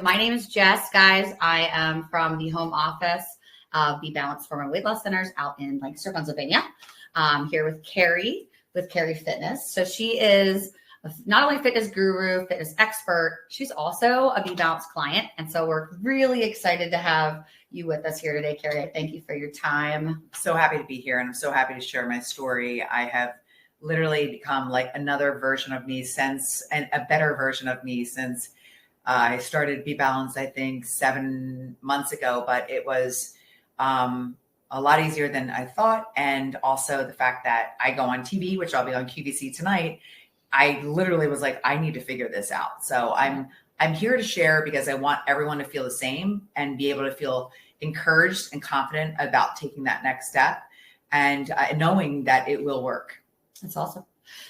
My name is Jess, guys. I am from the home office of BeBalanced for my weight loss centers out in Lancaster, Pennsylvania. I'm here with Carrie Fitness. So she is not only a fitness guru, fitness expert, she's also a BeBalanced client. And so we're really excited to have you with us here today, Carrie. I thank you for your time. So happy to be here, and I'm so happy to share my story. I have literally become like another version of me since, and a better version of me since I started BeBalanced, I think 7 months ago, but it was a lot easier than I thought. And also the fact that I go on TV, which I'll be on QVC tonight. I literally was like, I need to figure this out. So I'm here to share because I want everyone to feel the same and be able to feel encouraged and confident about taking that next step and knowing that it will work. That's awesome.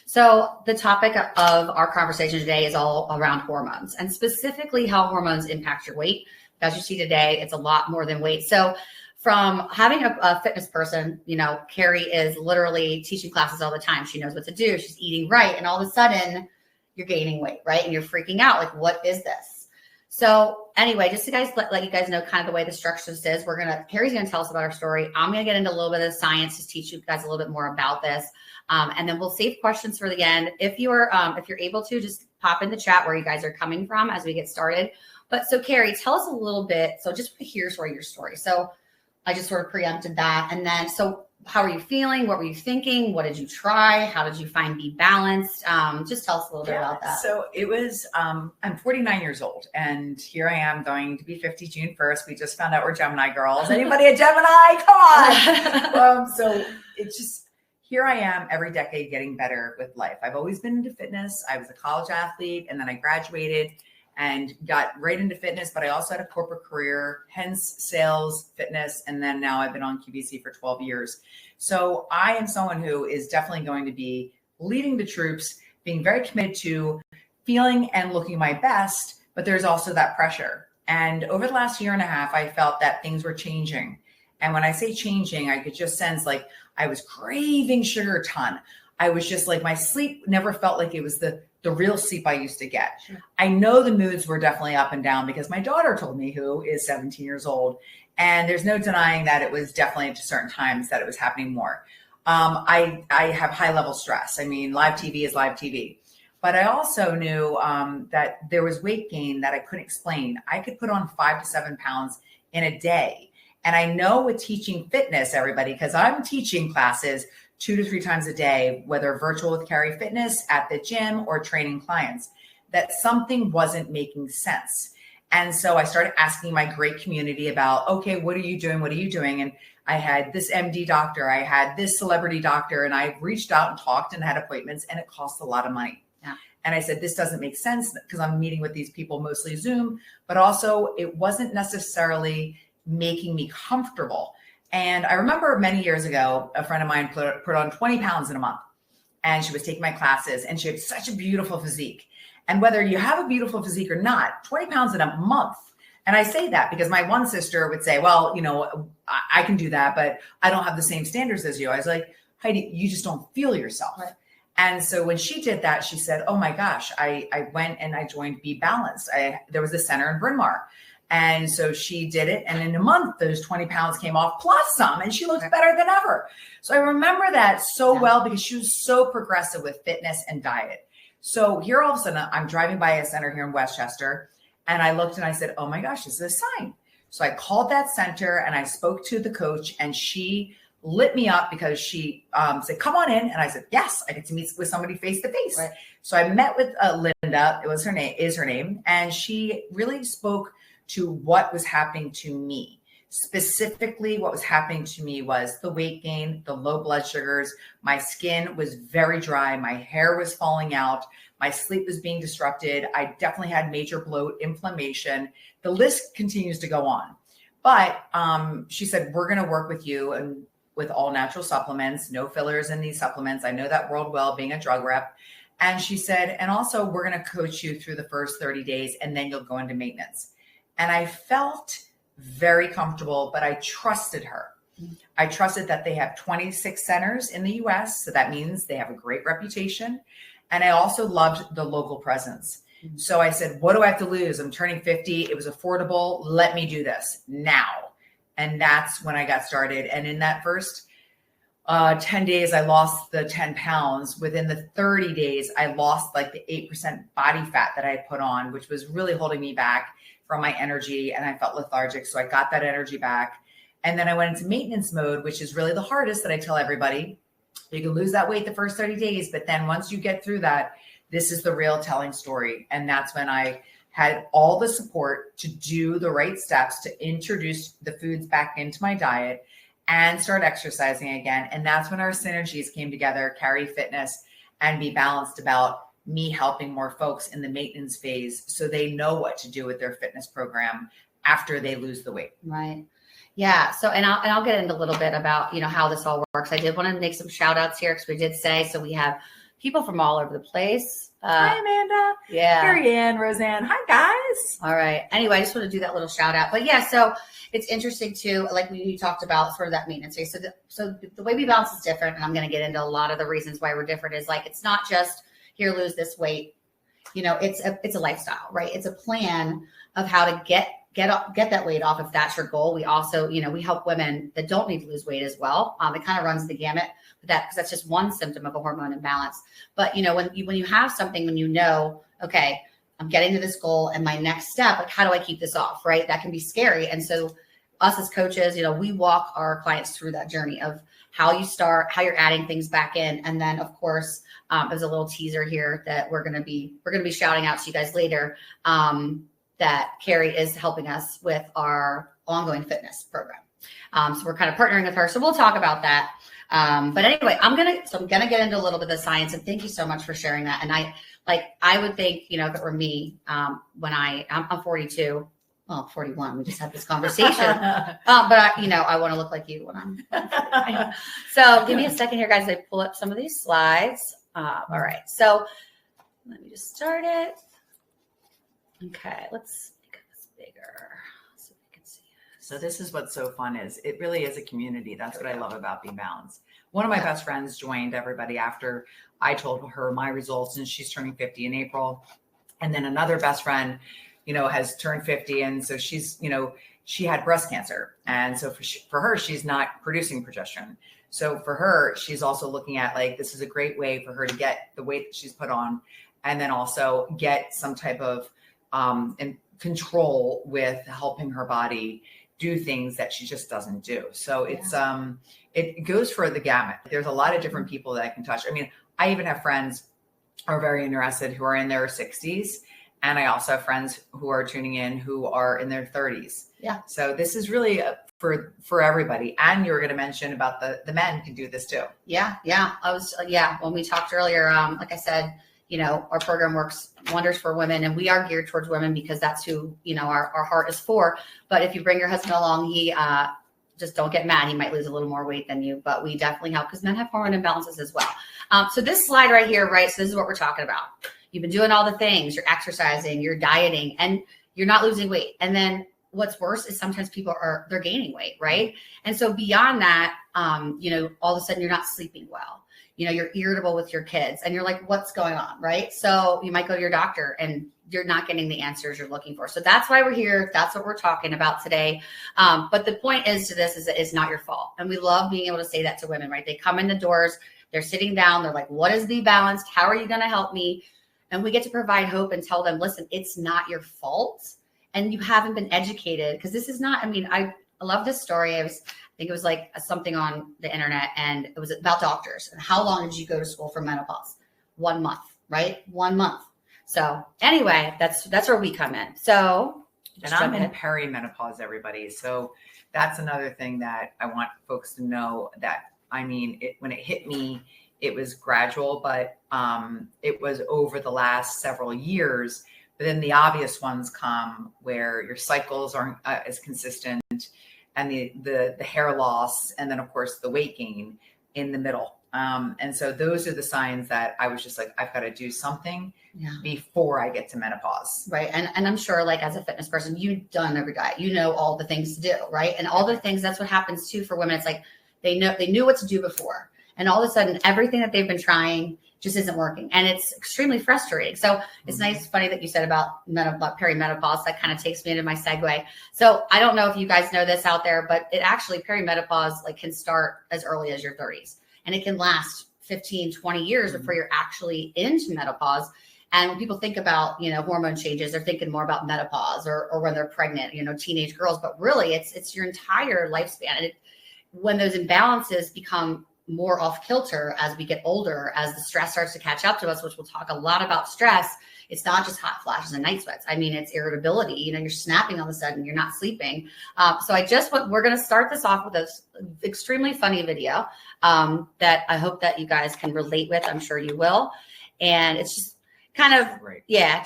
So the topic of our conversation today is all around hormones, and specifically how hormones impact your weight. As you see today, it's a lot more than weight. So from having a fitness person, you know, Carrie is literally teaching classes all the time. She knows what to do. She's eating right. And all of a sudden you're gaining weight, right? And you're freaking out. Like, what is this? So anyway, just to let you guys know kind of the way the structure this is, Carrie's going to tell us about her story. I'm going to get into a little bit of the science to teach you guys a little bit more about this. And then we'll save questions for the end. If you're able to, just pop in the chat where you guys are coming from as we get started. But so Carrie, tell us a little bit. So just here's your story. So I just sort of preempted that. And then, so how are you feeling? What were you thinking? What did you try? How did you find BeBalanced? Just tell us a little bit about that. So it was, I'm 49 years old, and here I am going to be 50 June 1st. We just found out we're Gemini girls. Anybody a Gemini? Come on. So it's just, here I am every decade getting better with life. I've always been into fitness. I was a college athlete, and then I graduated and got right into fitness, but I also had a corporate career, hence sales, fitness, and then now I've been on QVC for 12 years. So I am someone who is definitely going to be leading the troops, being very committed to feeling and looking my best, but there's also that pressure. And over the last year and a half, I felt that things were changing. And when I say changing, I could just sense like I was craving sugar a ton. I was just like, my sleep never felt like it was the real sleep I used to get. Sure. I know the moods were definitely up and down because my daughter told me, who is 17 years old, and there's no denying that it was definitely at certain times that it was happening more. I have high level stress. I mean, live TV is live TV, but I also knew that there was weight gain that I couldn't explain. I could put on 5 to 7 pounds in a day. And I know with teaching fitness, everybody, because I'm teaching classes 2 to 3 times a day, whether virtual with Carrie Fitness at the gym or training clients, that something wasn't making sense. And so I started asking my great community about, okay, what are you doing? What are you doing? And I had this MD doctor, I had this celebrity doctor, and I reached out and talked and had appointments, and it cost a lot of money. Yeah. And I said, this doesn't make sense because I'm meeting with these people, mostly Zoom, but also it wasn't necessarily making me comfortable. And I remember many years ago, a friend of mine put on 20 pounds in a month, and she was taking my classes, and she had such a beautiful physique. And whether you have a beautiful physique or not, 20 pounds in a month. And I say that because my one sister would say, well, you know, I can do that, but I don't have the same standards as you. I was like, Heidi, you just don't feel yourself. Right. And so when she did that, she said, oh my gosh, I went and I joined BeBalanced. There was a center in Bryn Mawr. And so she did it. And in a month, those 20 pounds came off plus some, and she looks better than ever. So I remember that so well because she was so progressive with fitness and diet. So here all of a sudden I'm driving by a center here in Westchester, and I looked and I said, oh my gosh, this is a sign. So I called that center and I spoke to the coach, and she lit me up because she said, come on in. And I said, yes, I get to meet with somebody face to face. So I met with Linda, is her name. And she really spoke to what was happening to me. Specifically, what was happening to me was the weight gain, the low blood sugars. My skin was very dry. My hair was falling out. My sleep was being disrupted. I definitely had major bloat, inflammation. The list continues to go on. But she said, we're going to work with you and with all natural supplements, no fillers in these supplements. I know that world well, being a drug rep. And she said, and also we're going to coach you through the first 30 days, and then you'll go into maintenance. And I felt very comfortable, but I trusted her. I trusted that they have 26 centers in the US. So that means they have a great reputation. And I also loved the local presence. So I said, what do I have to lose? I'm turning 50. It was affordable. Let me do this now. And that's when I got started. And in that first 10 days, I lost the 10 pounds. Within the 30 days, I lost like the 8% body fat that I had put on, which was really holding me back from my energy. And I felt lethargic. So I got that energy back. And then I went into maintenance mode, which is really the hardest that I tell everybody. You can lose that weight the first 30 days, but then once you get through that, this is the real telling story. And that's when I had all the support to do the right steps to introduce the foods back into my diet and start exercising again. And that's when our synergies came together, Carrie Fitness and BeBalanced, about me helping more folks in the maintenance phase so they know what to do with their fitness program after they lose the weight. Right. Yeah. So, and I'll get into a little bit about, how this all works. I did want to make some shout outs here because we did say, so we have people from all over the place. Hi, Amanda. Yeah. Carrie Ann, Roseanne. Hi, guys. All right. Anyway, I just want to do that little shout out. But yeah, so it's interesting too, like you talked about sort of that maintenance phase. So the way we balance is different. And I'm going to get into a lot of the reasons why we're different is like, it's not just here, lose this weight. It's a lifestyle, right? It's a plan of how to get that weight off if that's your goal. We also, we help women that don't need to lose weight as well. It kind of runs the gamut with that because that's just one symptom of a hormone imbalance. But when you have something, when okay, I'm getting to this goal and my next step, like how do I keep this off, right? That can be scary. And so us as coaches, we walk our clients through that journey of how you start, how you're adding things back in. And then of course, there's a little teaser here that we're going to be shouting out to you guys later. That Carrie is helping us with our ongoing fitness program. So we're kind of partnering with her. So we'll talk about that. But anyway, I'm going to get into a little bit of the science, and thank you so much for sharing that. And I would think, if it were me, when I'm 42, well, 41, we just had this conversation, but I want to look like you when I'm so give me a second here, guys. I pull up some of these slides. All right. So let me just start it. Okay, let's make this bigger so we can see it. So this is what's so fun is it really is a community. That's what I love about BeBalanced. One of my best friends joined everybody after I told her my results, and she's turning 50 in April. And then another best friend, has turned 50. And so she's, she had breast cancer. And so for her, she's not producing progesterone. So for her, she's also looking at this is a great way for her to get the weight that she's put on, and then also get some type of and control with helping her body do things that she just doesn't do. So it's, it goes for the gamut. There's a lot of different people that I can touch. I mean, I even have friends who are very interested who are in their 60s. And I also have friends who are tuning in who are in their 30s. Yeah. So this is really for everybody. And you were going to mention about the men can do this too. Yeah. Yeah. When we talked earlier, like I said, our program works wonders for women, and we are geared towards women because that's who, our heart is for. But if you bring your husband along, he just don't get mad. He might lose a little more weight than you, but we definitely help because men have hormone imbalances as well. So this slide right here, right? So this is what we're talking about. You've been doing all the things, you're exercising, you're dieting, and you're not losing weight. And then what's worse is sometimes people they're gaining weight, right? And so beyond that, all of a sudden you're not sleeping well. You're irritable with your kids and you're like, what's going on, right? So you might go to your doctor and you're not getting the answers you're looking for. So that's why we're here. That's what we're talking about today. But the point is to this is that it's not your fault. And we love being able to say that to women, right? They come in the doors, they're sitting down, they're like, what is BeBalanced? How are you going to help me? And we get to provide hope and tell them, listen, it's not your fault. And you haven't been educated because this is not, I love this story. I think it was like something on the internet, and it was about doctors. And how long did you go to school for menopause? 1 month, right? 1 month. So anyway, that's where we come in. So, and I'm in perimenopause, everybody. So that's another thing that I want folks to know that, when it hit me, it was gradual, but it was over the last several years. But then the obvious ones come where your cycles aren't as consistent, and the hair loss, and then of course the weight gain in the middle. And so those are the signs that I was just like, I've got to do something before I get to menopause. Right. And I'm sure as a fitness person, you've done every diet, all the things to do, right? And all the things, that's what happens too for women. It's like, they knew what to do before. And all of a sudden, everything that they've been trying just isn't working. And it's extremely frustrating. So it's nice, funny that you said about perimenopause. That kind of takes me into my segue. So I don't know if you guys know this out there, but it actually perimenopause like can start as early as your 30s, and it can last 15, 20 years before you're actually into menopause. And when people think about, hormone changes, they're thinking more about menopause or when they're pregnant, teenage girls, but really it's your entire lifespan. And when those imbalances become more off kilter as we get older, as the stress starts to catch up to us, which we'll talk a lot about stress. It's not just hot flashes and night sweats. I mean, it's irritability. You're snapping all of a sudden, you're not sleeping. So we're going to start this off with this extremely funny video that I hope that you guys can relate with. I'm sure you will. And it's just kind of,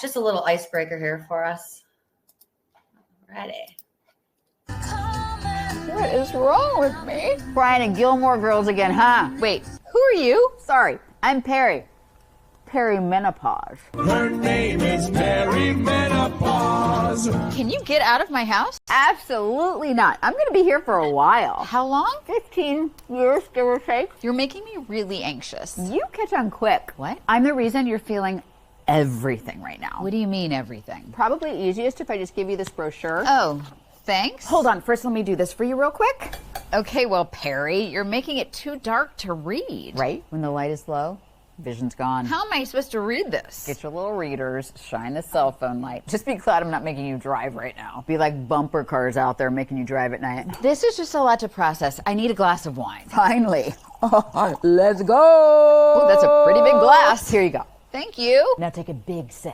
just a little icebreaker here for us. Ready. What is wrong with me? Brian and Gilmore Girls again, huh? Wait, who are you? Sorry, I'm Perry. Perimenopause. Her name is Perimenopause. Can you get out of my house? Absolutely not. I'm going to be here for a while. How long? 15 years, give or take. You're making me really anxious. You catch on quick. What? I'm the reason you're feeling everything right now. What do you mean everything? Probably easiest if I just give you this brochure. Oh, thanks. Hold on, first let me do this for you real quick. Okay, well, Perry, you're making it too dark to read. Right? When the light is low, vision's gone. How am I supposed to read this? Get your little readers, shine the cell phone light. Just be glad I'm not making you drive right now. Be like bumper cars out there making you drive at night. This is just a lot to process. I need a glass of wine. Finally. Let's go. Oh, that's a pretty big glass. Here you go. Thank you. Now take a big sip.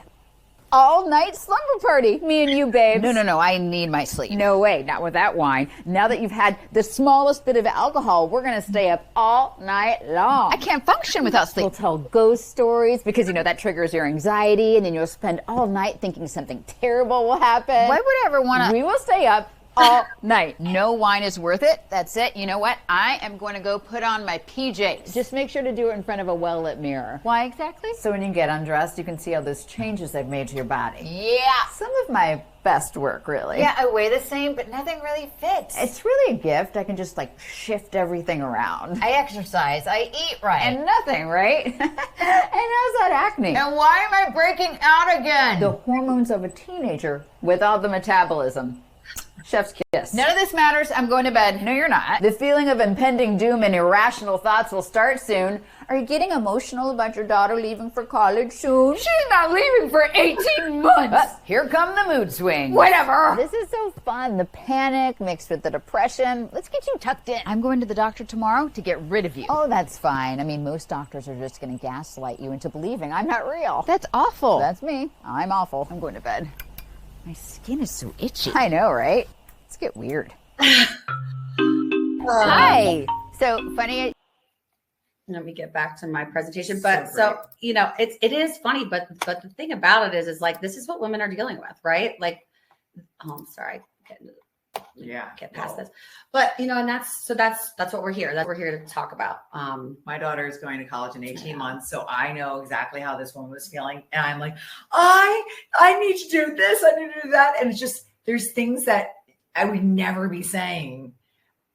All night slumber party, me and you, babes. No, I need my sleep. No way, not with that wine. Now that you've had the smallest bit of alcohol, we're gonna stay up all night long. I can't function without sleep. We'll tell ghost stories because, that triggers your anxiety, and then you'll spend all night thinking something terrible will happen. Why would I ever wanna? We will stay up all night. No wine is worth it. That's it. You know what? I am going to go put on my PJs. Just make sure to do it in front of a well-lit mirror. Why exactly? So when you get undressed, you can see all those changes they've made to your body. Yeah. Some of my best work, really. Yeah, I weigh the same, but nothing really fits. It's really a gift. I can just shift everything around. I exercise. I eat right. And nothing, right? And how's that acne? And why am I breaking out again? The hormones of a teenager without the metabolism. Chef's kiss. None of this matters. I'm going to bed. No, you're not. The feeling of impending doom and irrational thoughts will start soon. Are you getting emotional about your daughter leaving for college soon? She's not leaving for 18 months. Here come the mood swings. Whatever. This is so fun. The panic mixed with the depression. Let's get you tucked in. I'm going to the doctor tomorrow to get rid of you. Oh, that's fine. I mean, most doctors are just going to gaslight you into believing I'm not real. That's awful. That's me. I'm awful. I'm going to bed. My skin is so itchy. I know, right? Let's get weird. Hi. So funny. Let me get back to my presentation. But it is funny, but the thing about it is this is what women are dealing with, right? I'm sorry. Get past this. But and that's what we're here. We're here to talk about. My daughter is going to college in 18 months, so I know exactly how this woman was feeling. And I'm like, I need to do this, I need to do that. And it's just there's things that I would never be saying.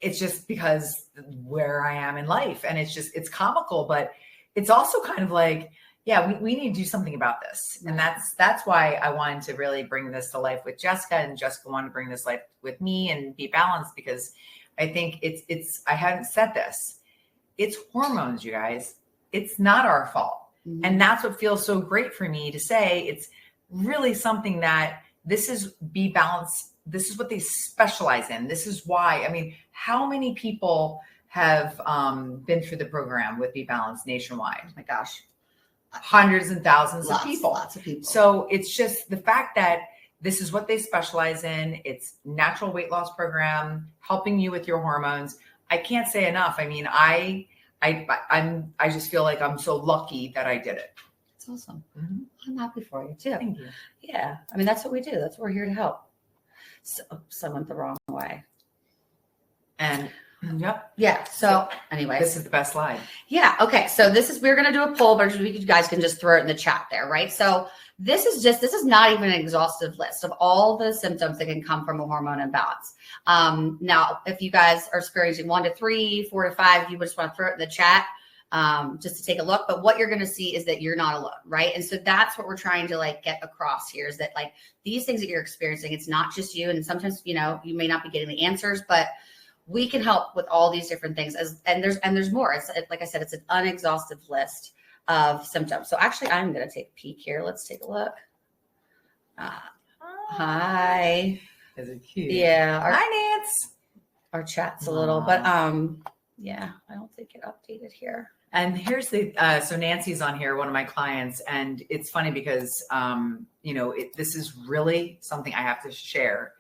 It's just because where I am in life. And it's comical, but it's also kind of we need to do something about this. And that's why I wanted to really bring this to life with Jessica, and Jessica wanted to bring this life with me and Be Balanced, because I think I hadn't said this. It's hormones, you guys. It's not our fault. Mm-hmm. And that's what feels so great for me to say. It's really something that this is Be Balanced. This is what they specialize in. This is why, how many people have been through the program with Be Balanced nationwide? Oh my gosh. Hundreds and thousands of people. Lots of people. So it's just the fact that this is what they specialize in. It's natural weight loss program, helping you with your hormones. I can't say enough. I just feel like I'm so lucky that I did it. It's awesome. Mm-hmm. I'm happy for you too. Thank you. Yeah. That's what we do. That's what we're here to help. So went the wrong way. And yep. Yeah. So anyway, this is the best slide. Yeah. Okay. So we're going to do a poll, but you guys can just throw it in the chat there. Right. So this is not even an exhaustive list of all the symptoms that can come from a hormone imbalance. Now, if you guys are experiencing 1 to 3, 4 to 5, if you just want to throw it in the chat, just to take a look. But what you're going to see is that you're not alone, right? And so that's what we're trying to like get across here is that like these things that you're experiencing, it's not just you. And sometimes, you know, you may not be getting the answers, but we can help with all these different things. And there's more. It's like I said, it's an unexhaustive list of symptoms. So actually, I'm going to take a peek here. Let's take a look. Hi. Is it cute? Yeah. Hi, Nance. Our chat's a little, but yeah, I don't think it updated here. And here's the, so Nancy's on here, one of my clients, and it's funny because, you know, this is really something I have to share.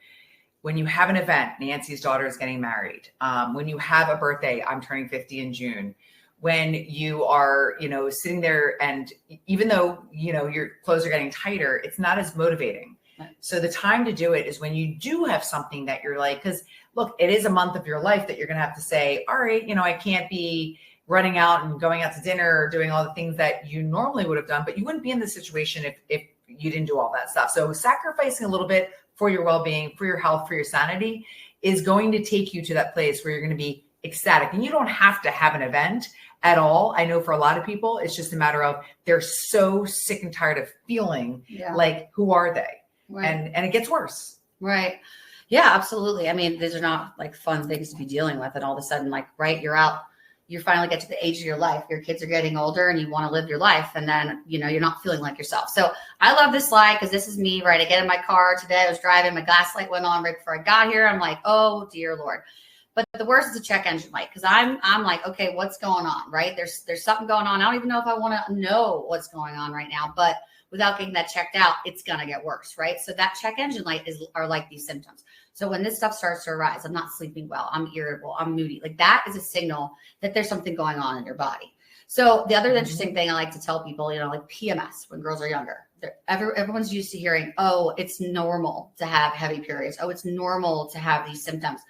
When you have an event, Nancy's daughter is getting married. When you have a birthday, I'm turning 50 in June. When you are, you know, sitting there and even though, you know, your clothes are getting tighter, it's not as motivating. So the time to do it is when you do have something that you're like, because look, it is a month of your life that you're going to have to say, all right, you know, I can't be running out and going out to dinner or doing all the things that you normally would have done, but you wouldn't be in this situation if you didn't do all that stuff. So sacrificing a little bit for your well-being, for your health, for your sanity is going to take you to that place where you're going to be ecstatic. And you don't have to have an event at all. I know for a lot of people, it's just a matter of they're so sick and tired of feeling like, who are they? Right. And it gets worse. Right. Yeah, absolutely. I mean, these are not like fun things to be dealing with. And all of a sudden, like, right, you're out, you finally get to the age of your life. Your kids are getting older and you want to live your life. And then, you know, you're not feeling like yourself. So I love this slide because this is me, right? I get in my car today. I was driving, my gas light went on right before I got here. I'm like, oh, dear Lord. But the worst is the check engine light because I'm like, okay, what's going on, right? There's something going on. I don't even know if I want to know what's going on right now, but without getting that checked out, it's going to get worse, right? So that check engine light are like these symptoms. So when this stuff starts to arise, I'm not sleeping well, I'm irritable, I'm moody, like that is a signal that there's something going on in your body. So the other interesting thing I like to tell people, you know, like PMS when girls are younger, everyone's used to hearing, oh, it's normal to have heavy periods. Oh, it's normal to have these symptoms.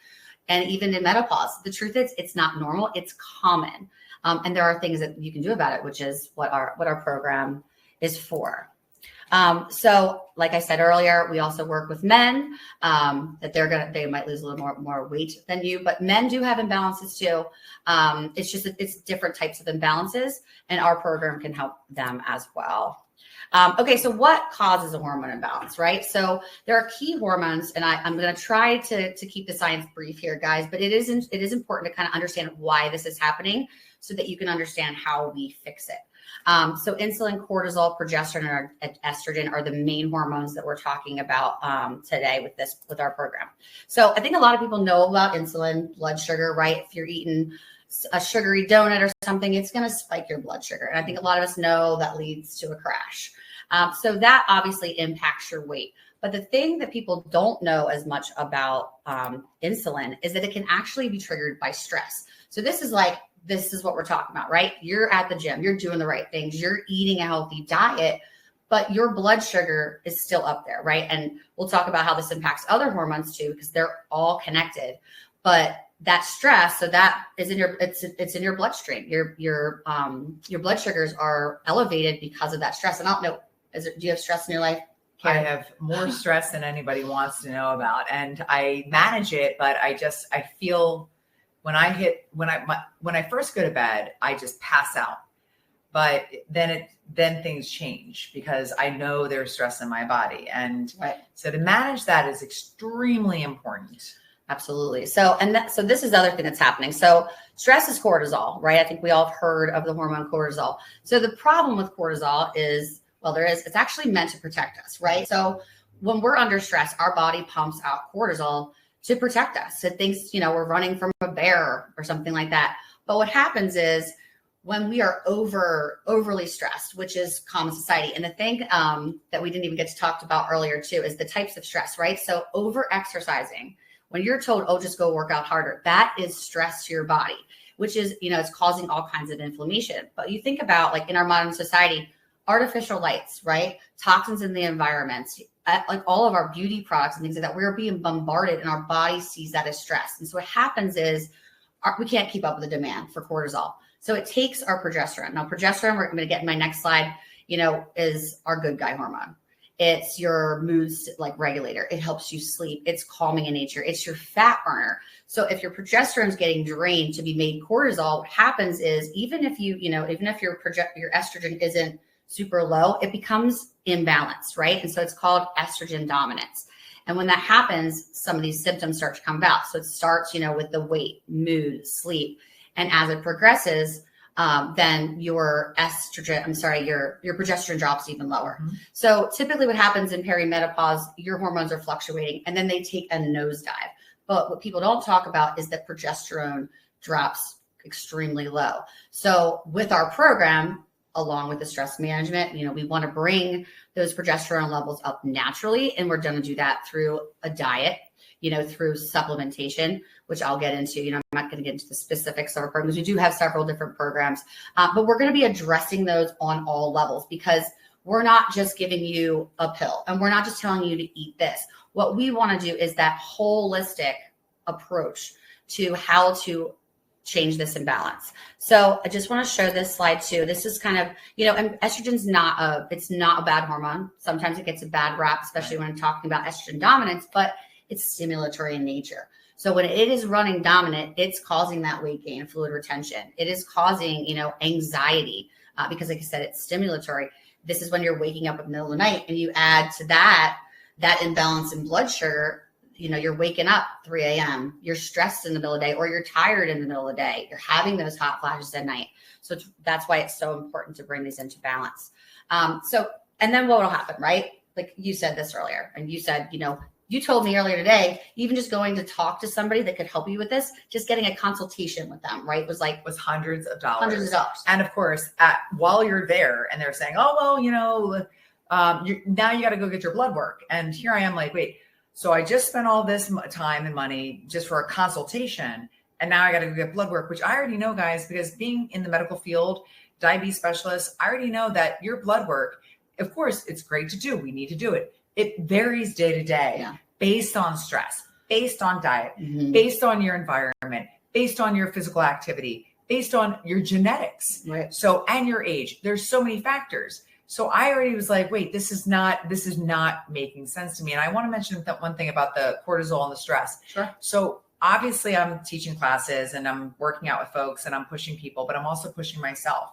And even in menopause, the truth is it's not normal, it's common. And there are things that you can do about it, which is what our program is for. So like I said earlier, we also work with men, that they might lose a little more weight than you, but men do have imbalances too. It's just, it's different types of imbalances and our program can help them as well. Okay. So what causes a hormone imbalance, right? So there are key hormones and I'm going to try to keep the science brief here, guys, but it is important to kind of understand why this is happening so that you can understand how we fix it. So insulin, cortisol, progesterone, and estrogen are the main hormones that we're talking about today with our program. So I think a lot of people know about insulin, blood sugar, right? If you're eating a sugary donut or something, it's going to spike your blood sugar. And I think a lot of us know that leads to a crash. So that obviously impacts your weight. But the thing that people don't know as much about insulin is that it can actually be triggered by stress. So this is what we're talking about, right? You're at the gym, you're doing the right things, you're eating a healthy diet, but your blood sugar is still up there, right? And we'll talk about how this impacts other hormones too, because they're all connected. But that stress, so that is it's in your bloodstream. Your blood sugars are elevated because of that stress. And I don't know, do you have stress in your life? I have more stress than anybody wants to know about, and I manage it, but I feel when I first go to bed, I just pass out. But then things change because I know there's stress in my body. And so to manage that is extremely important. Absolutely. So this is the other thing that's happening. So stress is cortisol, right? I think we all have heard of the hormone cortisol. So the problem with cortisol is, it's actually meant to protect us, right? So when we're under stress, our body pumps out cortisol to protect us. It thinks, we're running from a bear or something like that. But what happens is when we are overly stressed, which is common society. And the thing that we didn't even get to talk about earlier too, is the types of stress, right? So over exercising, when you're told, oh, just go work out harder, that is stress to your body, which is, it's causing all kinds of inflammation. But you think about like in our modern society, artificial lights, right? Toxins in the environment, like all of our beauty products and things like that, we're being bombarded and our body sees that as stress. And so what happens is we can't keep up with the demand for cortisol. So it takes our progesterone. Now, progesterone, we're going to get in my next slide, is our good guy hormone. It's your mood like regulator. It helps you sleep. It's calming in nature. It's your fat burner. So if your progesterone is getting drained to be made cortisol, what happens is even if even if your estrogen isn't super low, it becomes imbalanced, right? And so it's called estrogen dominance. And when that happens, some of these symptoms start to come about. So it starts, with the weight, mood, sleep. And as it progresses, then your progesterone drops even lower. Mm-hmm. So typically what happens in perimenopause, your hormones are fluctuating and then they take a nosedive. But what people don't talk about is that progesterone drops extremely low. So with our program, along with the stress management, we want to bring those progesterone levels up naturally. And we're going to do that through a diet, through supplementation, which I'll get into. I'm not going to get into the specifics of our programs. We do have several different programs, but we're going to be addressing those on all levels because we're not just giving you a pill and we're not just telling you to eat this. What we want to do is that holistic approach to how to change this imbalance. So I just want to show this slide too. This is kind of, and estrogen's not a bad hormone. Sometimes it gets a bad rap, especially when I'm talking about estrogen dominance, but it's stimulatory in nature. So when it is running dominant, it's causing that weight gain, fluid retention. It is causing, anxiety because like I said, it's stimulatory. This is when you're waking up in the middle of the night and you add to that imbalance in blood sugar. You're waking up 3 a.m. You're stressed in the middle of the day, or you're tired in the middle of the day. You're having those hot flashes at night. So that's why it's so important to bring these into balance. And then what will happen, right? Like you said this earlier, and you said, you told me earlier today, even just going to talk to somebody that could help you with this, just getting a consultation with them, right? Was hundreds of dollars. Hundreds of dollars. And of course, while you're there and they're saying, oh, well, now you got to go get your blood work. And here I am like, wait, so I just spent all this time and money just for a consultation. And now I got to go get blood work, which I already know, guys, because being in the medical field, diabetes specialist, I already know that your blood work, of course, it's great to do. We need to do it. It varies day to day based on stress, based on diet, based on your environment, based on your physical activity, based on your genetics. Right. So, and your age, there's so many factors. So I already was like, wait, this is not making sense to me. And I want to mention that one thing about the cortisol and the stress. Sure. So obviously I'm teaching classes and I'm working out with folks and I'm pushing people, but I'm also pushing myself.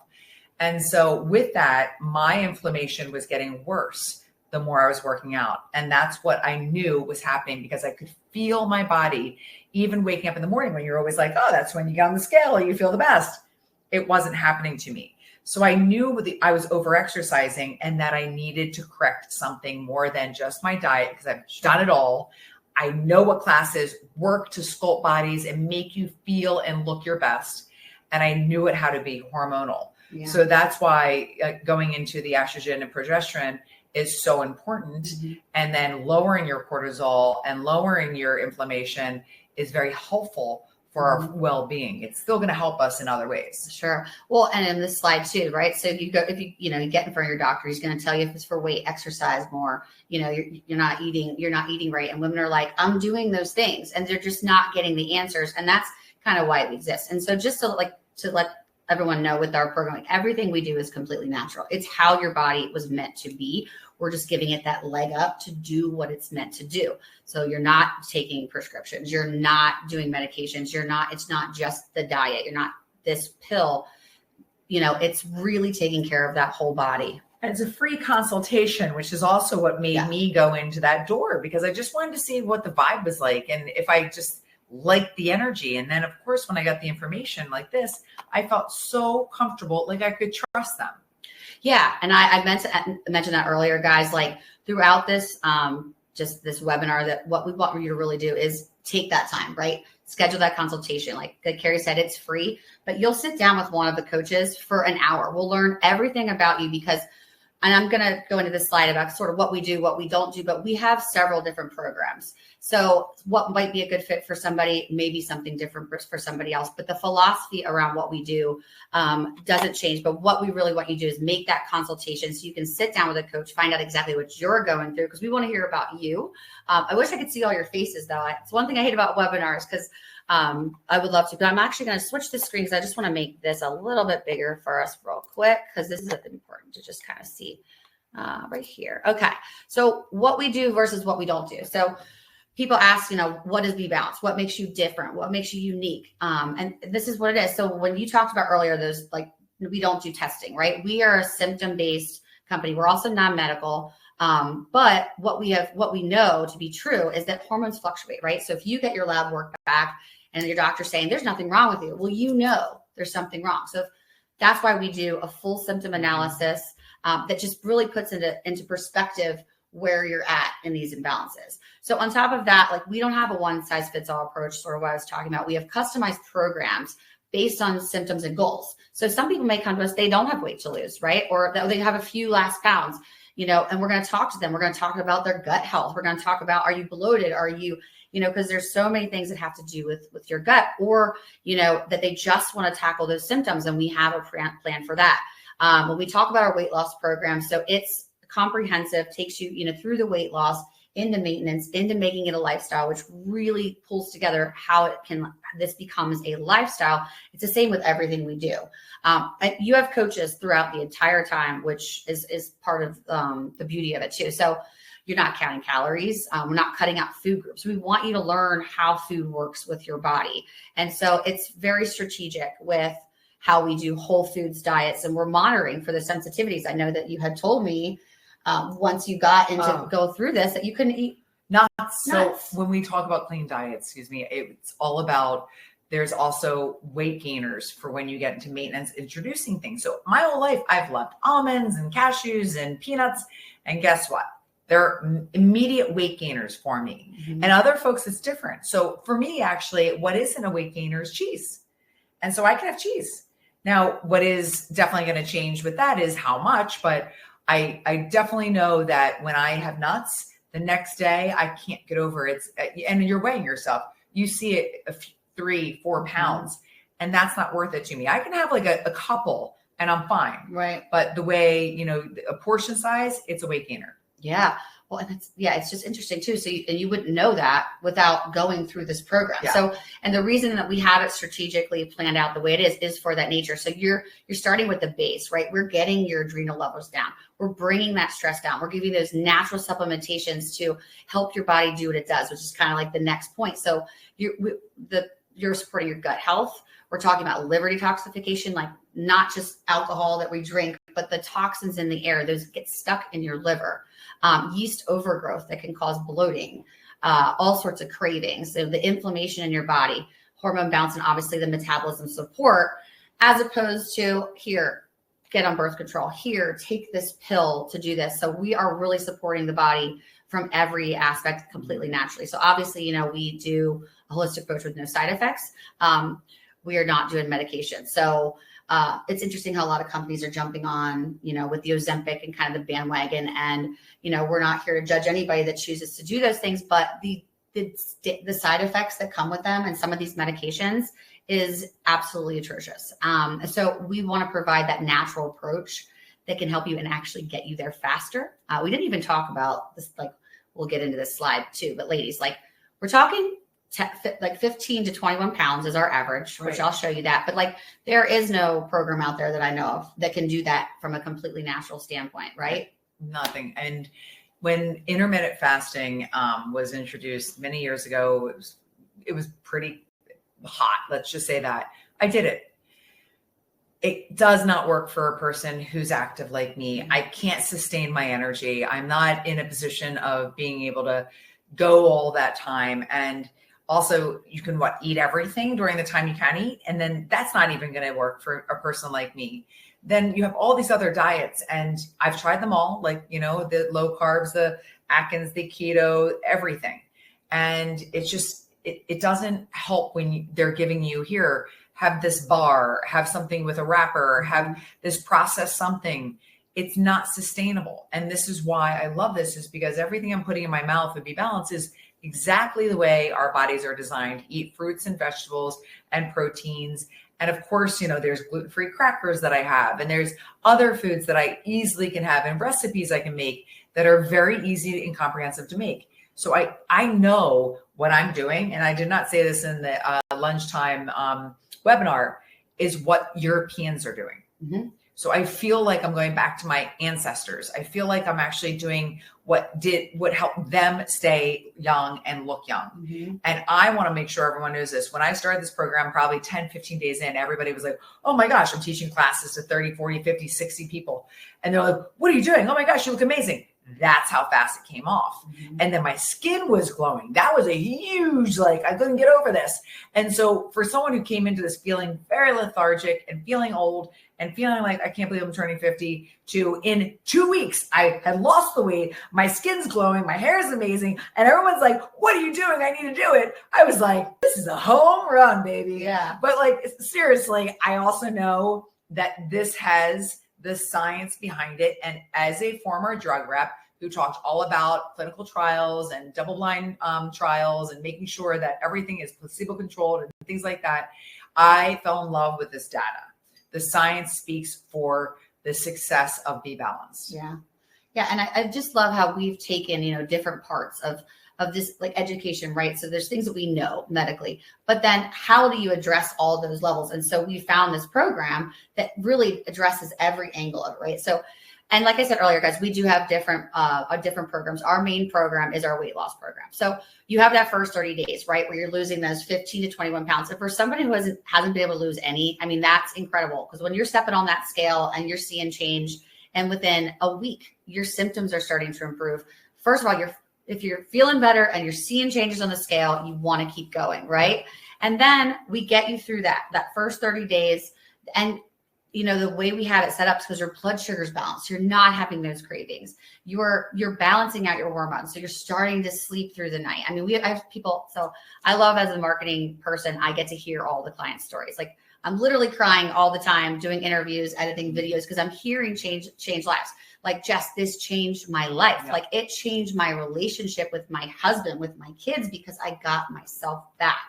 And so with that, my inflammation was getting worse the more I was working out. And that's what I knew was happening because I could feel my body even waking up in the morning when you're always like, oh, that's when you get on the scale or you feel the best. It wasn't happening to me. So I knew I was over-exercising and that I needed to correct something more than just my diet because I've done it all. I know what classes work to sculpt bodies and make you feel and look your best. And I knew it how to be hormonal. Yeah. So that's why going into the estrogen and progesterone is so important. Mm-hmm. And then lowering your cortisol and lowering your inflammation is very helpful for our well-being. It's still going to help us in other ways. Sure. Well, and in this slide too, right? So if you get in front of your doctor, he's going to tell you if it's for weight, exercise more, you're not eating right. And women are like, I'm doing those things and they're just not getting the answers. And that's kind of why it exists. And so just to let everyone know with our program, everything we do is completely natural. It's how your body was meant to be. We're just giving it that leg up to do what it's meant to do. So you're not taking prescriptions. You're not doing medications. It's not just the diet. You're not this pill. It's really taking care of that whole body. And it's a free consultation, which is also what made me go into that door because I just wanted to see what the vibe was like. And if I just liked the energy. And then of course, when I got the information like this, I felt so comfortable, like I could trust them. Yeah. And I mentioned that earlier, guys, like throughout this, just this webinar, that what we want you to really do is take that time, right? Schedule that consultation. Like Carrie said, it's free, but you'll sit down with one of the coaches for an hour. We'll learn everything about you and I'm going to go into this slide about sort of what we do, what we don't do, but we have several different programs. So what might be a good fit for somebody, maybe something different for somebody else, but the philosophy around what we do doesn't change. But what we really want you to do is make that consultation so you can sit down with a coach, find out exactly what you're going through, because we want to hear about you. I wish I could see all your faces though. It's one thing I hate about webinars because I would love to, but I'm actually going to switch the screen because I just want to make this a little bit bigger for us real quick because this is important to just kind of see right here. Okay. So what we do versus what we don't do. So people ask, what is BeBalanced? What makes you different? What makes you unique? And this is what it is. So when you talked about earlier, those we don't do testing, right? We are a symptom-based company. We're also non-medical. But what we know to be true is that hormones fluctuate, right? So if you get your lab work back and your doctor's saying there's nothing wrong with you, well, there's something wrong. So that's why we do a full symptom analysis that just really puts into perspective where you're at in these imbalances. So on top of that, we don't have a one size fits all approach, sort of what I was talking about. We have customized programs based on symptoms and goals. So some people may come to us, they don't have weight to lose, right? Or they have a few last pounds, and we're going to talk to them. We're going to talk about their gut health. We're going to talk about, are you bloated? Are you, because there's so many things that have to do with your gut, or, that they just want to tackle those symptoms. And we have a plan for that. When we talk about our weight loss program, so it's comprehensive, takes you, through the weight loss, into maintenance, into making it a lifestyle, which really pulls together how this becomes a lifestyle. It's the same with everything we do. You have coaches throughout the entire time, which is part of the beauty of it too. So you're not counting calories. We're not cutting out food groups. We want you to learn how food works with your body. And so it's very strategic with how we do whole foods diets, and we're monitoring for the sensitivities. I know that you had told me once you got into go through this that you couldn't eat nuts. So nuts. When we talk about clean diets, it's all about, there's also weight gainers for when you get into maintenance, introducing things. So my whole life, I've loved almonds and cashews and peanuts. And guess what? They're immediate weight gainers for me. Mm-hmm. And other folks, it's different. So for me, actually, what isn't a weight gainer is cheese. And so I can have cheese. Now, what is definitely going to change with that is how much, but I definitely know that when I have nuts, the next day I can't get over it. And you're weighing yourself. You see it 3-4 pounds, and that's not worth it to me. I can have a couple and I'm fine. Right. But the way, a portion size, it's a weight gainer. Yeah. Well, and it's just interesting too. So you wouldn't know that without going through this program. Yeah. So, and the reason that we have it strategically planned out the way it is for that nature. So you're starting with the base, right? We're getting your adrenal levels down. We're bringing that stress down. We're giving those natural supplementations to help your body do what it does, which is kind of like the next point. So you're supporting your gut health. We're talking about liver detoxification, not just alcohol that we drink, but the toxins in the air, those get stuck in your liver. Yeast overgrowth that can cause bloating, all sorts of cravings. So the inflammation in your body, hormone balance, and obviously the metabolism support, as opposed to here, get on birth control, here, take this pill to do this. So we are really supporting the body from every aspect completely naturally. So obviously, we do a holistic approach with no side effects. We are not doing medication. So it's interesting how a lot of companies are jumping on, with the Ozempic and kind of the bandwagon. And, we're not here to judge anybody that chooses to do those things, but the side effects that come with them and some of these medications is absolutely atrocious. So we want to provide that natural approach that can help you and actually get you there faster. We didn't even talk about this, we'll get into this slide too, but ladies, we're talking 15 to 21 pounds is our average, which I'll show you that. But there is no program out there that I know of that can do that from a completely natural standpoint, right? Nothing. And when intermittent fasting was introduced many years ago, it was pretty hot. Let's just say that. I did it. It does not work for a person who's active like me. I can't sustain my energy. I'm not in a position of being able to go all that time. And also, you can eat everything during the time you can eat. And then that's not even going to work for a person like me. Then you have all these other diets, and I've tried them all, the low carbs, the Atkins, the keto, everything. And it's just, it doesn't help when they're giving you here, have this bar, have something with a wrapper, have this processed something. It's not sustainable. And this is why I love this, is because everything I'm putting in my mouth with BeBalanced is exactly the way our bodies are designed. Eat fruits and vegetables and proteins. And of course, there's gluten-free crackers that I have, and there's other foods that I easily can have, and recipes I can make that are very easy and comprehensive to make. So I know what I'm doing. And I did not say this in the lunchtime webinar, is what Europeans are doing. Mm-hmm. So I feel like I'm going back to my ancestors. I feel like I'm actually doing what helped them stay young and look young. Mm-hmm. And I want to make sure everyone knows this. When I started this program, probably 10, 15 days in, everybody was like, oh my gosh, I'm teaching classes to 30, 40, 50, 60 people. And they're like, what are you doing? Oh my gosh, you look amazing. That's how fast it came off. Mm-hmm. And then my skin was glowing. That was a huge, like, I couldn't get over this. And so for someone who came into this feeling very lethargic and feeling old and feeling like, I can't believe I'm turning 50, to in 2 weeks, I had lost the weight, my skin's glowing, my hair is amazing. And everyone's like, what are you doing? I need to do it. I was like, this is a home run, baby. Yeah. But like, seriously, I also know that this has the science behind it. And as a former drug rep who talked all about clinical trials and double-blind trials and making sure that everything is placebo-controlled and things like that, I fell in love with this data. The science speaks for the success of BeBalanced. Yeah. Yeah. And I just love how we've taken, different parts of this like education, right? So there's things that we know medically, but then how do you address all those levels? And so we found this program that really addresses every angle of it, right? So, and like I said earlier, guys, we do have different programs. Our main program is our weight loss program. So you have that first 30 days, right? Where you're losing those 15 to 21 pounds. And for somebody who hasn't been able to lose any, I mean, that's incredible. Because when you're stepping on that scale and you're seeing change, and within a week, your symptoms are starting to improve. First of all, if you're feeling better and you're seeing changes on the scale, you want to keep going, right? And then we get you through that first 30 days. And the way we have it set up is because your blood sugar is balanced. You're not having those cravings. You're balancing out your hormones. So you're starting to sleep through the night. I mean, I have people. So I love, as a marketing person, I get to hear all the client stories. Like, I'm literally crying all the time doing interviews, editing videos, because I'm hearing change lives. Like, Jess, this changed my life. Yeah. Like, it changed my relationship with my husband, with my kids, because I got myself back.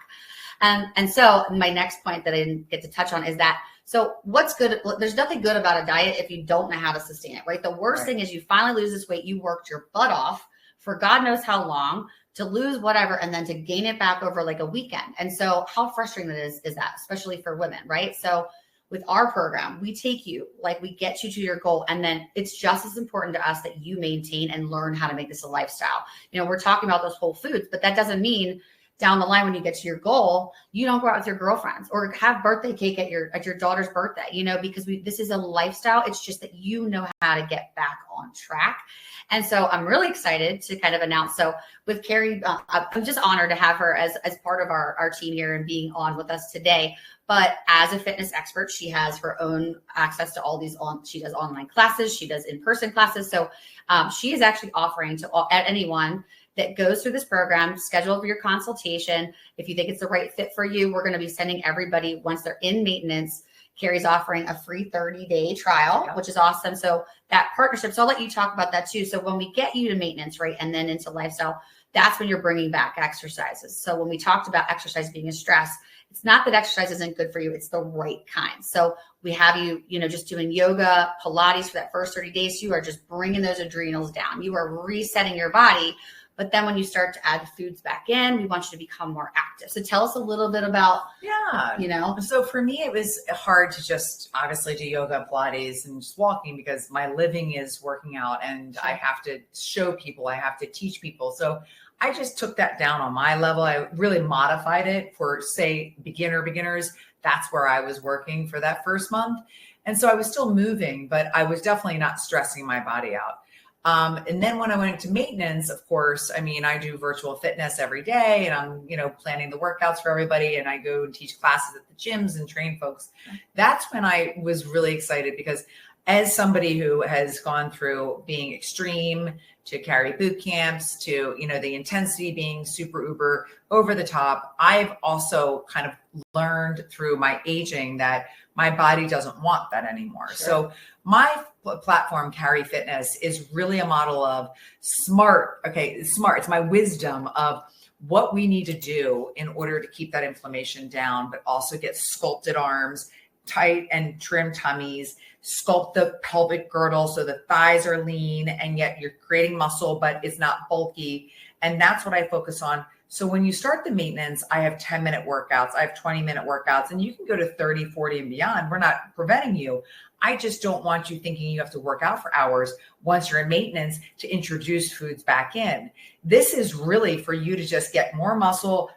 And so my next point that I didn't get to touch on is that, so what's good? There's nothing good about a diet if you don't know how to sustain it, right? The worst thing is you finally lose this weight. You worked your butt off for God knows how long to lose whatever, and then to gain it back over like a weekend. And so how frustrating it is that, especially for women, right? So with our program, we take you, like, we get you to your goal. And then it's just as important to us that you maintain and learn how to make this a lifestyle. We're talking about those whole foods, but that doesn't mean down the line when you get to your goal, you don't go out with your girlfriends or have birthday cake at your daughter's birthday, because this is a lifestyle. It's just that you know how to get back on track. And so I'm really excited to kind of announce. So with Carrie, I'm just honored to have her as part of our team here and being on with us today. But as a fitness expert, she has her own access to all these she does online classes, she does in-person classes. So she is actually offering to anyone that goes through this program, schedule for your consultation. If you think it's the right fit for you, we're going to be sending everybody, once they're in maintenance, Carrie's offering a free 30-day trial, which is awesome. So that partnership, so I'll let you talk about that too. So when we get you to maintenance, right, and then into lifestyle, that's when you're bringing back exercises. So when we talked about exercise being a stress, it's not that exercise isn't good for you. It's the right kind. So we have you, just doing yoga, Pilates for that first 30 days. You are just bringing those adrenals down. You are resetting your body. But then when you start to add foods back in, we want you to become more active. So tell us a little bit about, So for me, it was hard to just obviously do yoga, Pilates, and just walking, because my living is working out and I have to show people, I have to teach people. So I just took that down on my level. I really modified it for, say, beginners. That's where I was working for that first month. And so I was still moving, but I was definitely not stressing my body out. And then when I went into maintenance, of course, I mean, I do virtual fitness every day, and I'm, planning the workouts for everybody. And I go and teach classes at the gyms and train folks. That's when I was really excited, because as somebody who has gone through being extreme to carry boot camps to, the intensity being super uber over the top, I've also kind of learned through my aging that my body doesn't want that anymore. Sure. So my platform, Carrie Fitness, is really a model of smart. It's my wisdom of what we need to do in order to keep that inflammation down, but also get sculpted arms, tight and trim tummies, sculpt the pelvic girdle so the thighs are lean and yet you're creating muscle, but it's not bulky. And that's what I focus on So when you start the maintenance, I have 10-minute workouts, I have 20-minute workouts, and you can go to 30, 40 and beyond. We're not preventing you. I just don't want you thinking you have to work out for hours once you're in maintenance to introduce foods back in. This is really for you to just get more muscle,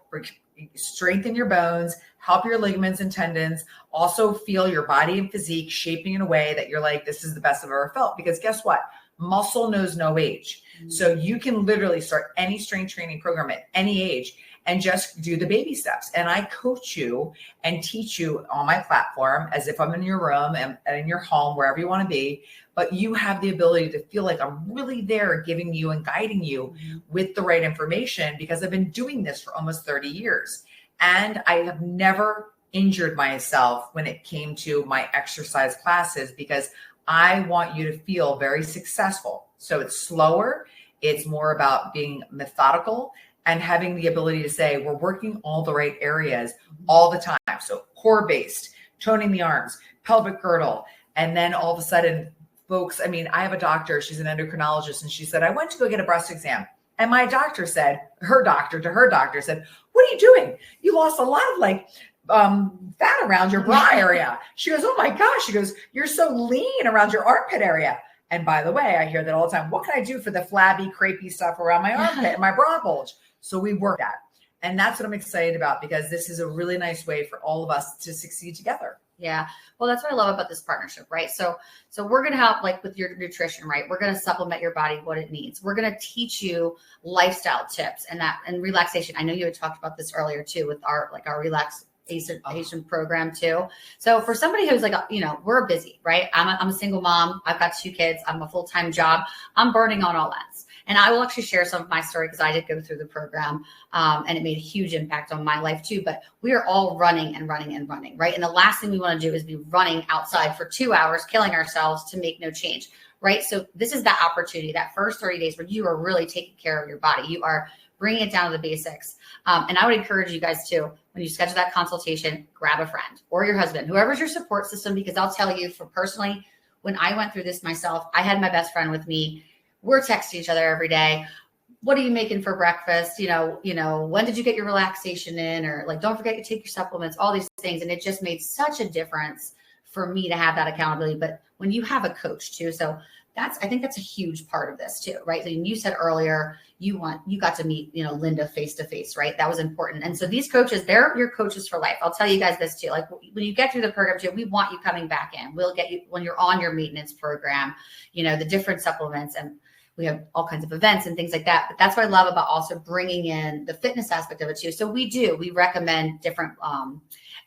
strengthen your bones, help your ligaments and tendons, also feel your body and physique shaping in a way that you're like, this is the best I've ever felt. Because guess what? Muscle knows no age. So you can literally start any strength training program at any age and just do the baby steps. And I coach you and teach you on my platform as if I'm in your room and in your home, wherever you want to be. But you have the ability to feel like I'm really there giving you and guiding you with the right information, because I've been doing this for almost 30 years. And I have never injured myself when it came to my exercise classes, because I want you to feel very successful. So it's slower. It's more about being methodical and having the ability to say, we're working all the right areas all the time. So core based, toning the arms, pelvic girdle. And then all of a sudden, folks, I mean, I have a doctor, she's an endocrinologist, and she said, I went to go get a breast exam. And my doctor said, her doctor said, what are you doing? You lost a lot of fat around your bra area. She goes, oh my gosh. She goes, you're so lean around your armpit area. And by the way, I hear that all the time. What can I do for the flabby, crepey stuff around my armpit and my bra bulge? So we work at. And that's what I'm excited about, because this is a really nice way for all of us to succeed together. Yeah. Well, that's what I love about this partnership, right? So we're going to help, like with your nutrition, right? We're going to supplement your body what it needs. We're going to teach you lifestyle tips and relaxation. I know you had talked about this earlier too, with our relaxation program too. So for somebody who's like, we're busy, right? I'm a single mom. I've got 2 kids. I'm a full-time job. I'm burning on all ends. And I will actually share some of my story, because I did go through the program and it made a huge impact on my life too. But we are all running, right? And the last thing we want to do is be running outside for 2 hours, killing ourselves to make no change, right? So this is that opportunity, that first 30 days where you are really taking care of your body. You are bringing it down to the basics. And I would encourage you guys too, when you schedule that consultation, grab a friend or your husband, whoever's your support system, because I'll tell you, for personally, when I went through this myself, I had my best friend with me. We're texting each other every day. What are you making for breakfast? When did you get your relaxation in? Or like, don't forget to take your supplements, all these things. And it just made such a difference for me to have that accountability. But when you have a coach too, so I think that's a huge part of this too, right? And you said earlier, you got to meet, Linda face to face, right? That was important. And so these coaches, they're your coaches for life. I'll tell you guys this too. Like when you get through the program too, we want you coming back in. We'll get you when you're on your maintenance program, the different supplements, and we have all kinds of events and things like that. But that's what I love about also bringing in the fitness aspect of it too. So we recommend different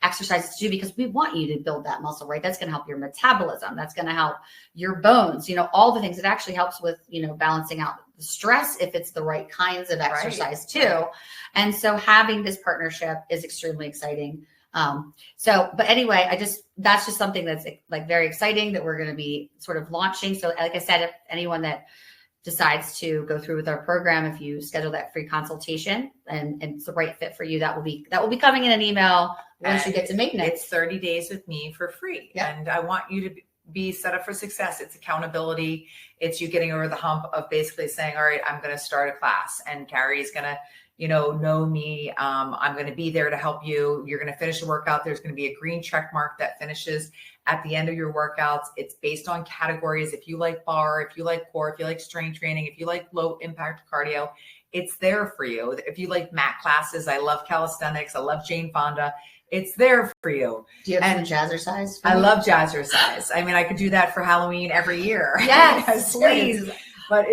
exercises to do, because we want you to build that muscle, right? That's going to help your metabolism. That's going to help your bones, all the things. It actually helps with, balancing out the stress if it's the right kinds of exercise too. And so having this partnership is extremely exciting. But anyway, that's just something that's like very exciting that we're going to be sort of launching. So like I said, if anyone that decides to go through with our program, if you schedule that free consultation and it's the right fit for you, that will be coming in an email once you get to maintenance. It's 30 days with me for free. Yep. And I want you to be set up for success. It's accountability. It's you getting over the hump of basically saying, all right, I'm going to start a class, and Carrie's going to, know me. I'm going to be there to help you. You're going to finish the workout. There's going to be a green check mark that finishes at the end of your workouts. It's based on categories. If you like bar, if you like core, if you like strength training, if you like low impact cardio, it's there for you. If you like mat classes, I love calisthenics. I love Jane Fonda. It's there for you. Do you have some jazzercise? I love jazzercise. I mean, I could do that for Halloween every year. Yes, please. But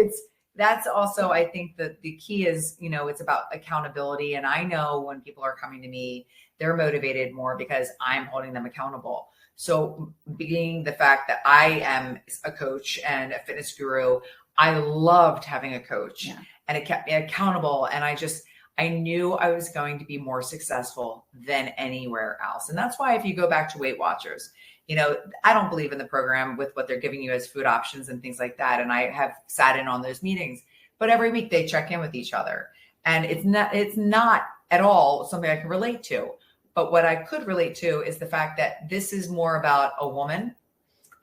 that's also, I think that the key is, it's about accountability. And I know when people are coming to me, they're motivated more because I'm holding them accountable. So being the fact that I am a coach and a fitness guru, I loved having a coach and it kept me accountable. And I knew I was going to be more successful than anywhere else. And that's why if you go back to Weight Watchers, I don't believe in the program with what they're giving you as food options and things like that. And I have sat in on those meetings, but every week they check in with each other. And it's not at all something I can relate to. But what I could relate to is the fact that this is more about a woman,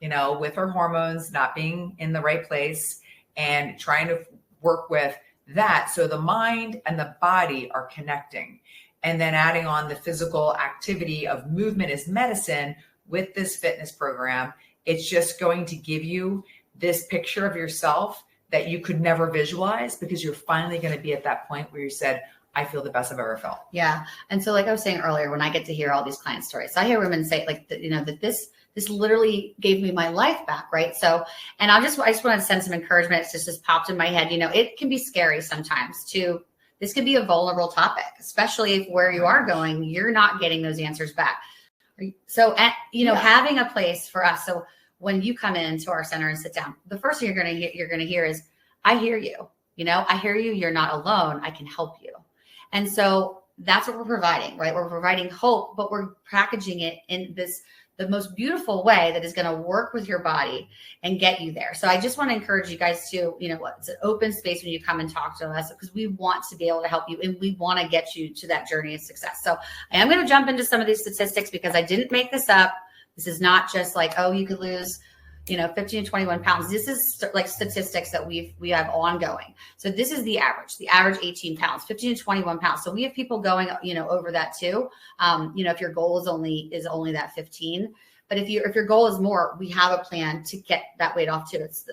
with her hormones not being in the right place and trying to work with that. So the mind and the body are connecting. And then adding on the physical activity of movement is medicine with this fitness program, it's just going to give you this picture of yourself that you could never visualize, because you're finally going to be at that point where you said, I feel the best I've ever felt. Yeah. And so like I was saying earlier, when I get to hear all these client stories, so I hear women say like, that this literally gave me my life back. Right. So, and I just want to send some encouragement. It's just popped in my head. It can be scary sometimes too. This could be a vulnerable topic, especially if where you are going, you're not getting those answers back. So, having a place for us. So when you come into our center and sit down, the first thing you're going to hear is, I hear you. I hear you. You're not alone. I can help you. And so that's what we're providing, right? We're providing hope, but we're packaging it in the most beautiful way that is going to work with your body and get you there. So I just want to encourage you guys to, it's an open space when you come and talk to us, because we want to be able to help you and we want to get you to that journey of success. So I am going to jump into some of these statistics because I didn't make this up. This is not just like, oh, you could lose 15 to 21 pounds. This is like statistics that we have ongoing. So this is the average 18 pounds, 15 to 21 pounds. So we have people going, over that too. If your goal is only that 15, but if your goal is more, we have a plan to get that weight off too. It's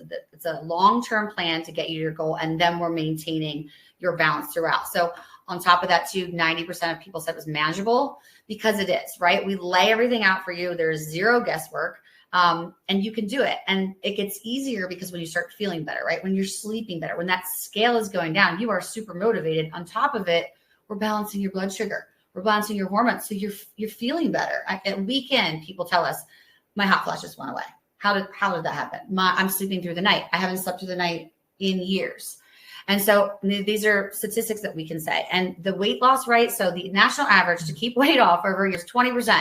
a long-term plan to get you to your goal. And then we're maintaining your balance throughout. So on top of that too, 90% of people said it was manageable, because it is, right? We lay everything out for you. There's zero guesswork. And you can do it. And it gets easier because when you start feeling better, right? When you're sleeping better, when that scale is going down, you are super motivated. On top of it, we're balancing your blood sugar. We're balancing your hormones. So you're feeling better. At weekend, people tell us, my hot flashes went away. How did that happen? I'm sleeping through the night. I haven't slept through the night in years. And so these are statistics that we can say. And the weight loss, right? So the national average to keep weight off over years, 20%.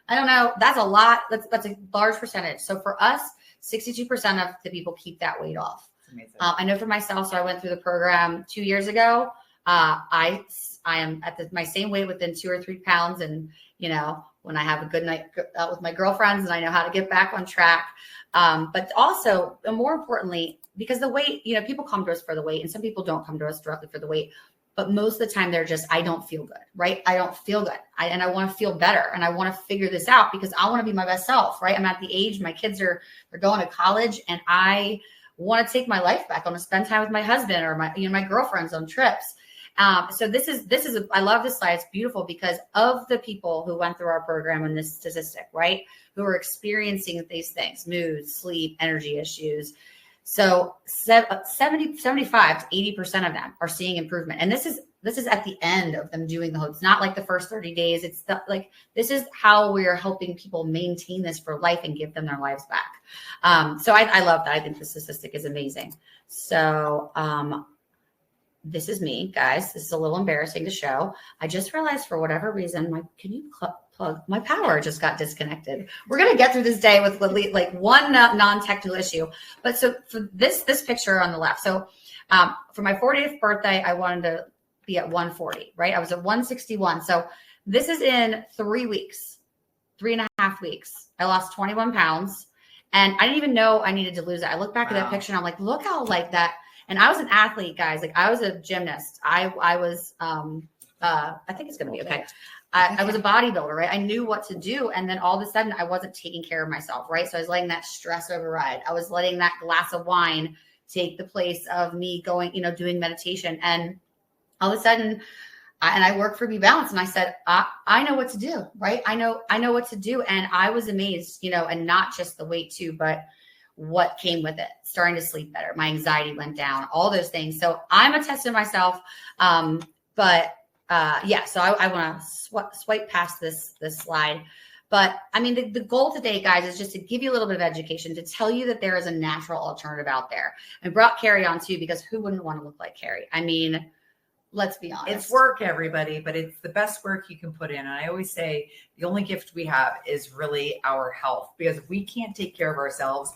I don't know. That's a lot. That's a large percentage. So for us, 62% of the people keep that weight off. I know for myself. So I went through the program 2 years ago. I am at my same weight within 2 or 3 pounds. And, when I have a good night out with my girlfriends and I know how to get back on track. But also, and more importantly, because the weight, people come to us for the weight, and some people don't come to us directly for the weight. But most of the time they're just, I don't feel good, right? I don't feel good. And I want to feel better. And I want to figure this out because I want to be my best self, right? I'm at the age, my kids they're going to college, and I want to take my life back. I want to spend time with my husband or my girlfriends on trips. So this is, I love this slide. It's beautiful because of the people who went through our program and this statistic, right? Who are experiencing these things, mood, sleep, energy issues. So 75 to 80% of them are seeing improvement. And this is at the end of them doing the whole, it's not like the first 30 days. It's this is how we're helping people maintain this for life and give them their lives back. So I love that. I think the statistic is amazing. So, this is me, guys. This is a little embarrassing to show. I just realized for whatever reason, plug my power just got disconnected. We're going to get through this day with like one non-technical issue. But so for this picture on the left. So for my 40th birthday, I wanted to be at 140, right? I was at 161. So this is in 3 weeks, 3.5 weeks. I lost 21 pounds and I didn't even know I needed to lose it. I look back at that picture and I'm like, look how like that. And I was an athlete, guys. Like I was a gymnast. I was, I think it's going to be okay. I was a bodybuilder, right? I knew what to do. And then all of a sudden I wasn't taking care of myself, right? So I was letting that stress override. I was letting that glass of wine take the place of me going, doing meditation. And all of a sudden, I worked for BeBalanced and I said, I know what to do, right? I know what to do. And I was amazed, and not just the weight too, but what came with it, starting to sleep better. My anxiety went down, all those things. So I'm a test of myself. So I want to swipe past this slide. But I mean, the goal today, guys, is just to give you a little bit of education, to tell you that there is a natural alternative out there. And brought Carrie on too, because who wouldn't want to look like Carrie? I mean, let's be honest. It's work, everybody, but it's the best work you can put in. And I always say the only gift we have is really our health, because if we can't take care of ourselves,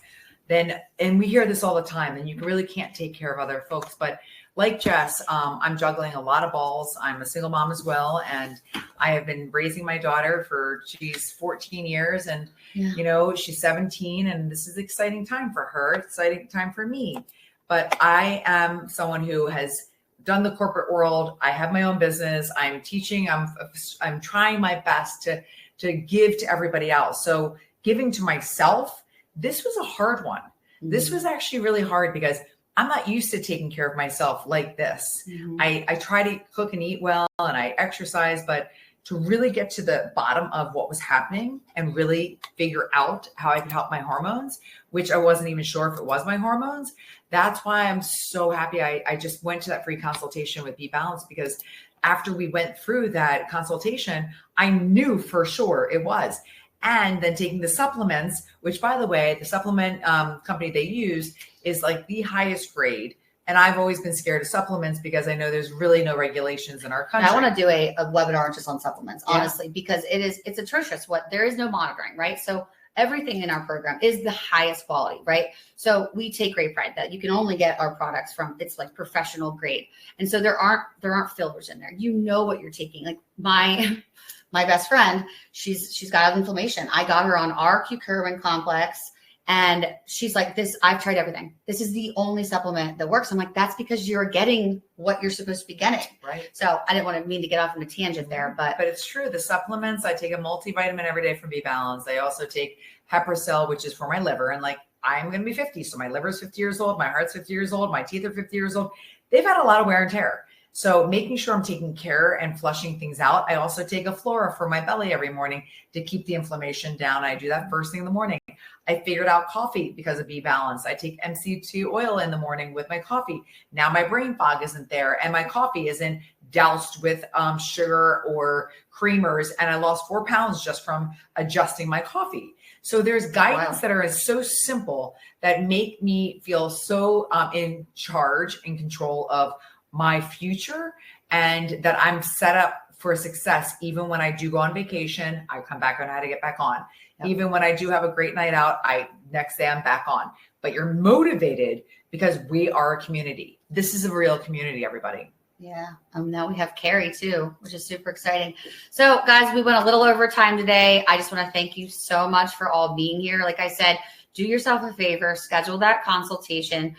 then, and we hear this all the time, and you really can't take care of other folks. But like Jess, I'm juggling a lot of balls. I'm a single mom as well. And I have been raising my daughter she's 14 years and, she's 17, and this is an exciting time for her, exciting time for me. But I am someone who has done the corporate world. I have my own business. I'm teaching. I'm trying my best to give to everybody else. So giving to myself, this was a hard one. This was actually really hard because I'm not used to taking care of myself like this. I try to cook and eat well and I exercise, but to really get to the bottom of what was happening and really figure out how I could help my hormones, which I wasn't even sure if it was my hormones. That's why I'm so happy I just went to that free consultation with BeBalanced, because after we went through that consultation, I knew for sure it was. And then taking the supplements, which by the way, the supplement company they use is like the highest grade. And I've always been scared of supplements because I know there's really no regulations in our country. I want to do a webinar just on supplements, honestly, because it's atrocious. There is no monitoring, right? So everything in our program is the highest quality, right? So we take great pride that you can only get our products from, it's like professional grade. And so there aren't fillers in there. You know what you're taking. Like my best friend, she's got inflammation. I got her on our curcumin complex. And she's like, I've tried everything. This is the only supplement that works. I'm like, that's because you're getting what you're supposed to be getting. Right. So I didn't want to mean to get off on a tangent there, but it's true. The supplements, I take a multivitamin every day from BeBalanced. I also take Hepracell, which is for my liver. And like, I'm going to be 50. So my liver's 50 years old. My heart's 50 years old. My teeth are 50 years old. They've had a lot of wear and tear. So making sure I'm taking care and flushing things out. I also take a Flora for my belly every morning to keep the inflammation down. I do that first thing in the morning. I figured out coffee because of BeBalanced. I take MCT oil in the morning with my coffee. Now my brain fog isn't there and my coffee isn't doused with sugar or creamers. And I lost 4 pounds just from adjusting my coffee. So there's guidance that are so simple that make me feel so in charge, in control of my future, and that I'm set up for success. Even when I do go on vacation, I come back on how to get back on. Yep. Even when I do have a great night out, next day I'm back on. But you're motivated because we are a community. This is a real community, everybody. Yeah. Now we have Carrie too, which is super exciting. So guys, we went a little over time today. I just want to thank you so much for all being here. Like I said, do yourself a favor, schedule that consultation.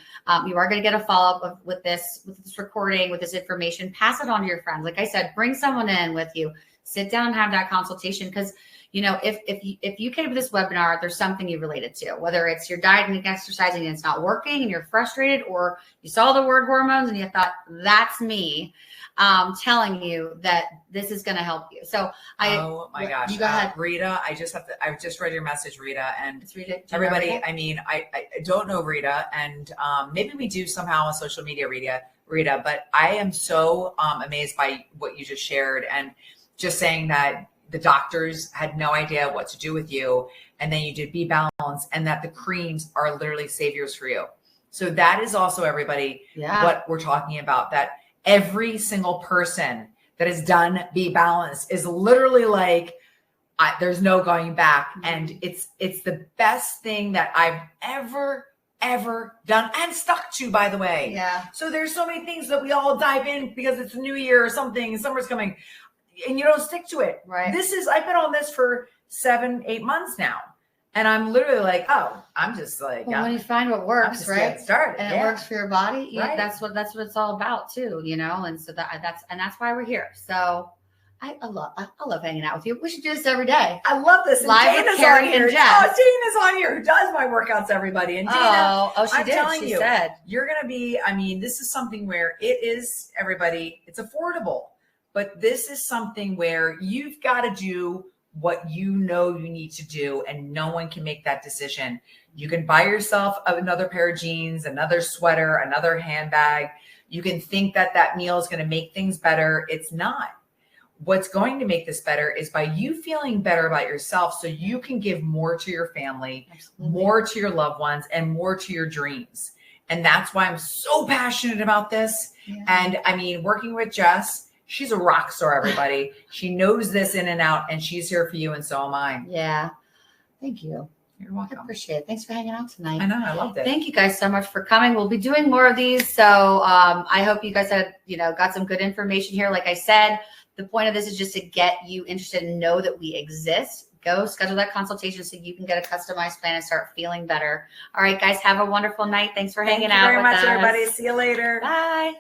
You are going to get a follow-up with this recording, with this information. Pass it on to your friends. Like I said, bring someone in with you. Sit down and have that consultation, because if you came to this webinar, there's something you related to, whether it's your diet and exercising and it's not working and you're frustrated, or you saw the word hormones and you thought, that's me, telling you that this is going to help you. So oh my gosh, you go ahead. Rita, I just read your message, Rita, and it's Rita. Everybody, I mean, I don't know Rita, and maybe we do somehow on social media, Rita, but I am so amazed by what you just shared, and just saying that the doctors had no idea what to do with you, and then you did BeBalanced, and that the creams are literally saviors for you. So that is also, everybody, what we're talking about, that every single person that has done BeBalanced is literally like, there's no going back. And it's the best thing that I've ever done and stuck to, by the way. Yeah. So there's so many things that we all dive in because it's a new year or something, summer's coming, and you don't stick to it. Right. I've been on this for 7-8 months now. And I'm literally like, I'm just like, when you find what works, right? Started, and it works for your body. Right. That's what it's all about too, And so that's why we're here. So I love hanging out with you. We should do this every day. I love this. And Live with Carrie and Jess. Dana's on here, who does my workouts, everybody. And Dana, she I'm did. telling She you, said you're going to be, this is something where it is, everybody, it's affordable, but this is something where you've got to do what you know you need to do, and no one can make that decision. You can buy yourself another pair of jeans, another sweater, another handbag. You can think that meal is going to make things better. It's not. What's going to make this better is by you feeling better about yourself, so you can give more to your family, more to your loved ones, and more to your dreams. And that's why I'm so passionate about this. Yeah. And working with Jess, she's a rock star, everybody. She knows this in and out, and she's here for you, and so am I. Yeah. Thank you. You're welcome. I appreciate it. Thanks for hanging out tonight. I know. I loved it. Thank you guys so much for coming. We'll be doing more of these. So I hope you guys had, got some good information here. Like I said, the point of this is just to get you interested and know that we exist. Go schedule that consultation so you can get a customized plan and start feeling better. All right, guys, have a wonderful night. Thanks for hanging out with us. Thank you very much, everybody. See you later. Bye.